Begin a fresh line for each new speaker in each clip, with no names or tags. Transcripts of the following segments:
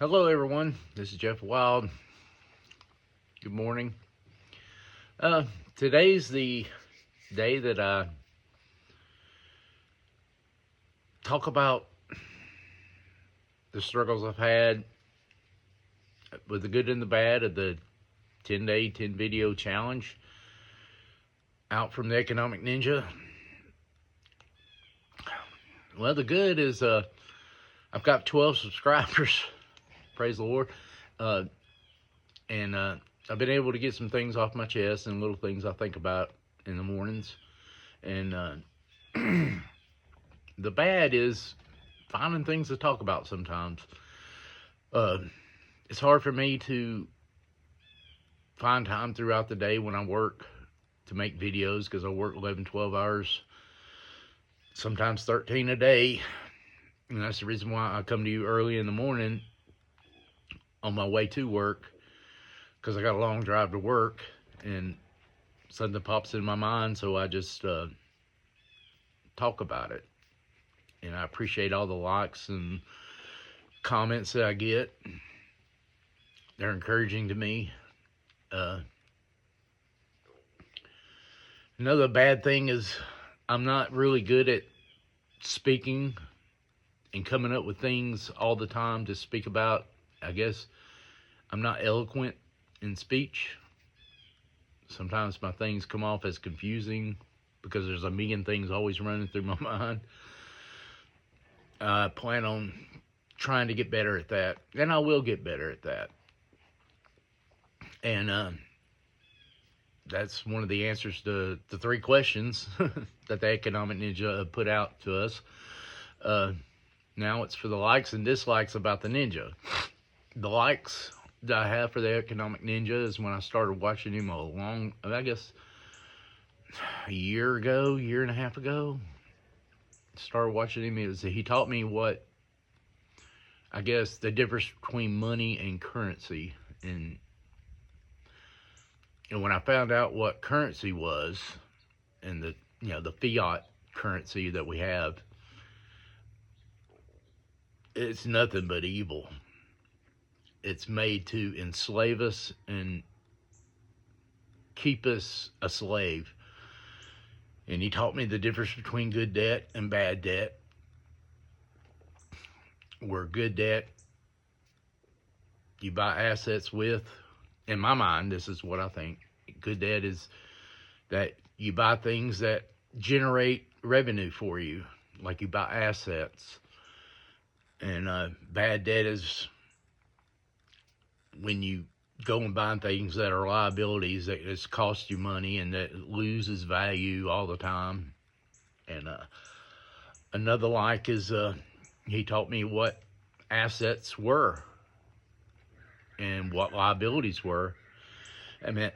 Hello, everyone. This is Jeff Wild. Good morning. Today's the day that I talk about the struggles I've had with the good and the bad of the 10-day, 10 video challenge out from the Economic Ninja. Well, the good is I've got 12 subscribers. Praise the Lord. And I've been able to get some things off my chest and little things I think about in the mornings. And the bad is finding things to talk about sometimes. It's hard for me to find time throughout the day when I work to make videos because I work 11, 12 hours, sometimes 13 a day. And that's the reason why I come to you early in the morning on my way to work, because I got a long drive to work and something pops in my mind, so I just talk about it. And I appreciate all the likes and comments that I get. They're encouraging to me. Another bad thing is I'm not really good at speaking and coming up with things all the time to speak about. I guess I'm not eloquent in speech. Sometimes my things come off as confusing because there's a million things always running through my mind. I plan on trying to get better at that, and I will get better at that. And that's one of the answers to the 3 questions that the Economic Ninja put out to us. Now it's for the likes and dislikes about the Ninja. The likes that I have for the Economic Ninja is when I started watching him a year and a half ago. Started watching him. He taught me what, I guess, the difference between money and currency. And when I found out what currency was, and the fiat currency that we have, it's nothing but evil. It's made to enslave us and keep us a slave. And he taught me the difference between good debt and bad debt. Where good debt, you buy assets with. In my mind, this is what I think. Good debt is that you buy things that generate revenue for you, like you buy assets. And bad debt is when you go and buy things that are liabilities that just cost you money and that loses value all the time. And another like is he taught me what assets were and what liabilities were. I mean,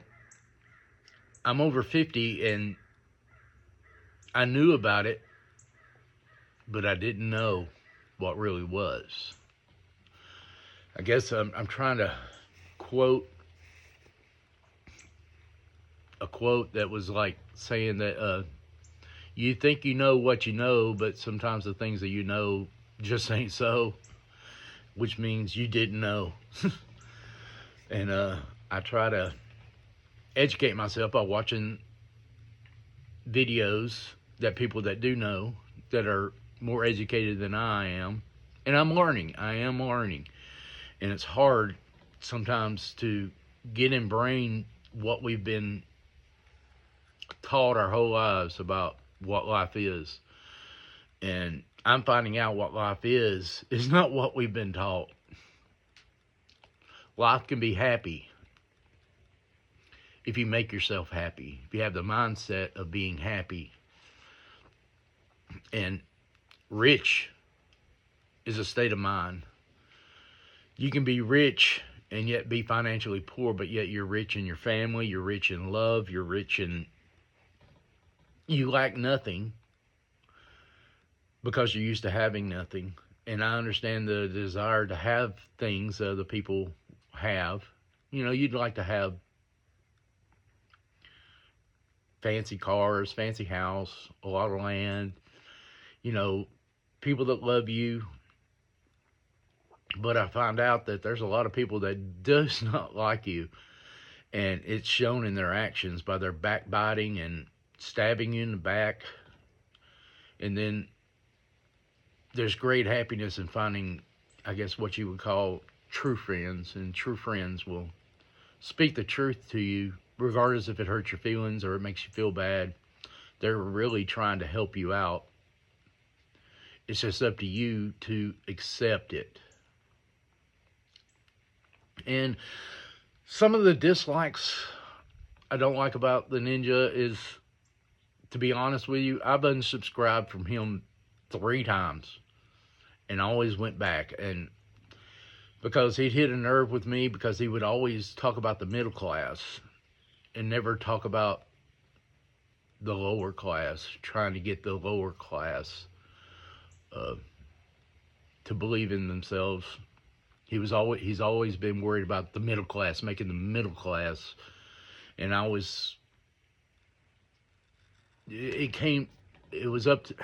I'm over 50 and I knew about it, but I didn't know what really was. I guess I'm trying to quote a quote that was like saying that you think you know what you know, but sometimes the things that you know just ain't so, which means you didn't know. And I try to educate myself by watching videos that people that do know, that are more educated than I am. And I am learning. And it's hard sometimes to get in brain what we've been taught our whole lives about what life is. And I'm finding out what life is not what we've been taught. Life can be happy if you make yourself happy, if you have the mindset of being happy. And rich is a state of mind. You can be rich and yet be financially poor, but yet you're rich in your family, you're rich in love, you're rich in, you lack nothing because you're used to having nothing. And I understand the desire to have things other people have. You'd like to have fancy cars, fancy house, a lot of land, people that love you, But I find out that there's a lot of people that does not like you, and it's shown in their actions by their backbiting and stabbing you in the back. And then there's great happiness in finding, I guess, what you would call true friends, and true friends will speak the truth to you, regardless if it hurts your feelings or it makes you feel bad. They're really trying to help you out. It's just up to you to accept it. And some of the dislikes I don't like about the Ninja is, to be honest with you, I've unsubscribed from him 3 times and always went back. And because he'd hit a nerve with me, because he would always talk about the middle class and never talk about the lower class, trying to get the lower class to believe in themselves. He's always been worried about the middle class, making the middle class. And I was, it was up to,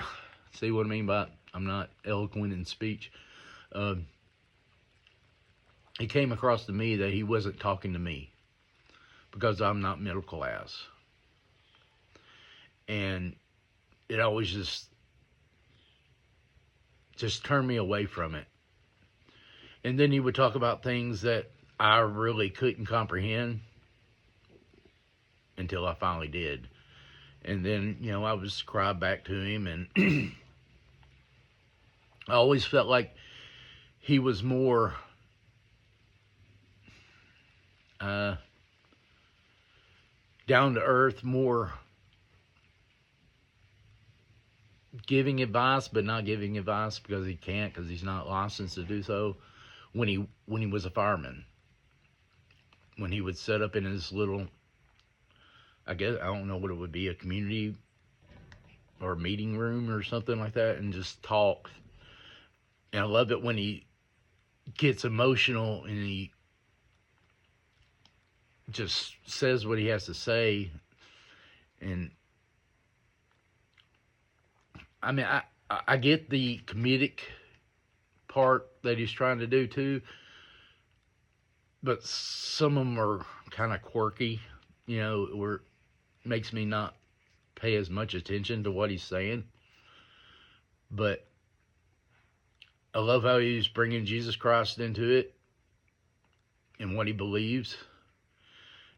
see what I mean by, I'm not eloquent in speech. It came across to me that he wasn't talking to me because I'm not middle class. And it always just turned me away from it. And then he would talk about things that I really couldn't comprehend until I finally did. And then, I would subscribe back to him, and I always felt like he was more down to earth, more giving advice, but not giving advice because he can't, because he's not licensed to do so. When he was a fireman, when he would set up in his little, I guess, I don't know what it would be, a community or a meeting room or something like that, and just talk. And I love it when he gets emotional and he just says what he has to say. And I mean, I get the comedic part that he's trying to do too, but some of them are kind of quirky, where it makes me not pay as much attention to what he's saying. But I love how he's bringing Jesus Christ into it and what he believes.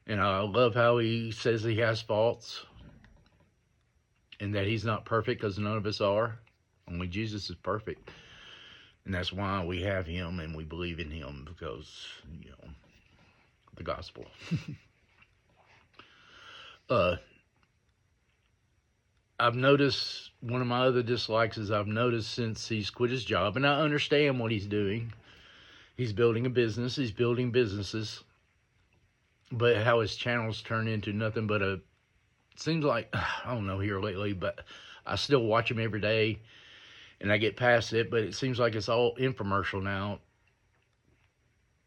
And I love how he says he has faults and that he's not perfect, because none of us are. Only Jesus is perfect. And that's why we have him and we believe in him, because, the gospel. I've noticed, one of my other dislikes is I've noticed since he's quit his job, and I understand what he's doing. He's building a business, he's building businesses, but how his channels turn into nothing but it seems like, I don't know here lately, but I still watch him every day. And I get past it, but it seems like it's all infomercial now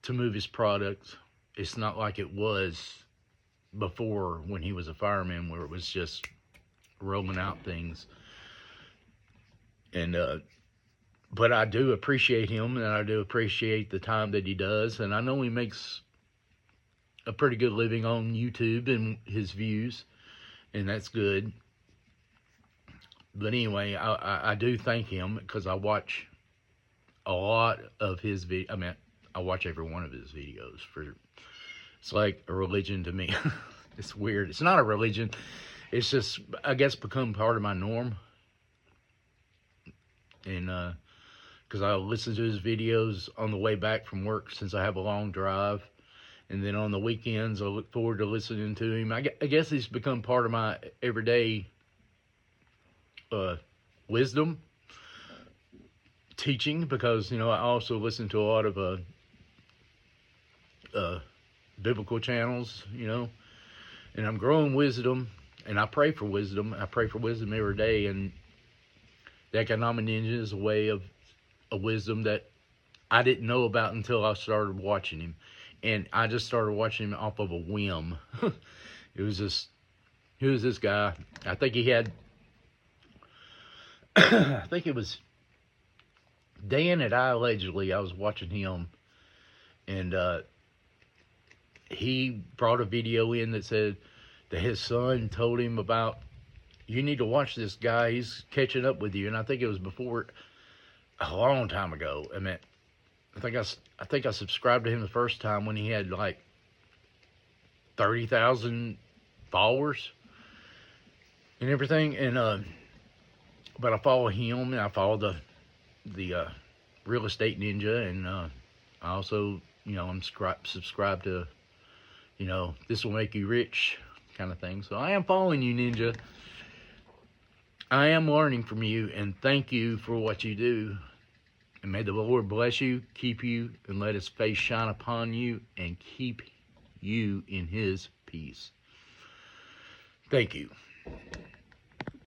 to move his product. It's not like it was before when he was a fireman, where it was just rolling out things. And but I do appreciate him, and I do appreciate the time that he does. And I know he makes a pretty good living on YouTube and his views, and that's good. But anyway, I do thank him, because I watch a lot of his I watch every one of his videos. It's like a religion to me. It's weird. It's not a religion. It's just, I guess, become part of my norm. And because I listen to his videos on the way back from work, since I have a long drive. And then on the weekends, I look forward to listening to him. I guess he's become part of my everyday wisdom teaching, because I also listen to a lot of biblical channels, and I'm growing wisdom, and I pray for wisdom. I pray for wisdom every day, and the Economic Ninja is a way of a wisdom that I didn't know about until I started watching him. And I just started watching him off of a whim. Who was this guy? I think he had I think it was Dan and I allegedly, I was watching him, and he brought a video in that said that his son told him about, you need to watch this guy, he's catching up with you. And I think it was before, a long time ago. I mean, I think I subscribed to him the first time when he had like 30,000 followers and everything. And but I follow him, and I follow the Real Estate Ninja, and I also, I'm subscribed to, This Will Make You Rich kind of thing. So I am following you, Ninja. I am learning from you, and thank you for what you do. And may the Lord bless you, keep you, and let his face shine upon you, and keep you in his peace. Thank you.